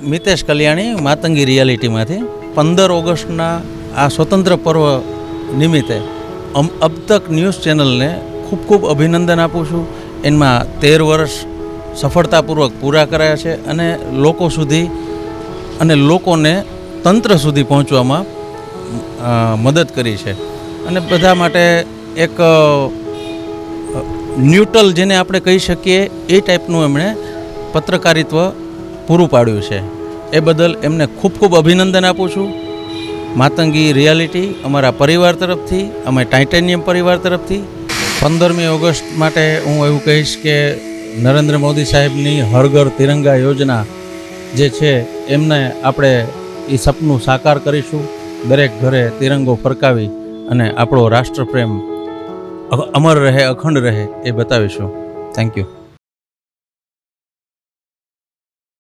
મિતેશ કલ્યાણી, માતંગી રિયાલિટીમાંથી 15 ઓગસ્ટના આ સ્વતંત્ર પર્વ નિમિત્તે અબ તક ન્યૂઝ ચેનલને ખૂબ ખૂબ અભિનંદન આપું છું. એમાં 13 વર્ષ સફળતાપૂર્વક પૂરા કર્યા છે અને લોકો સુધી અને લોકોને તંત્ર સુધી પહોંચવામાં મદદ કરી છે. અને બધા માટે એક ન્યુટ્રલ જેને આપણે કહી શકીએ એ ટાઈપનું એમણે પત્રકારિત્વ પૂરું પાડ્યું છે. એ બદલ એમને ખૂબ ખૂબ અભિનંદન આપું છું. માતંગી રિયાલિટી અમારા પરિવાર તરફથી, અમે ટાઇટેનિયમ પરિવાર તરફથી 15મી ઓગસ્ટ માટે હું એવું કહીશ કે નરેન્દ્ર મોદી સાહેબની હર ઘર તિરંગા યોજના જે છે એમને આપણે એ સપનું સાકાર કરીશું. દરેક ઘરે તિરંગો ફરકાવી અને આપણો રાષ્ટ્રપ્રેમ અમર રહે, અખંડ રહે એ બતાવીશું. Thank you.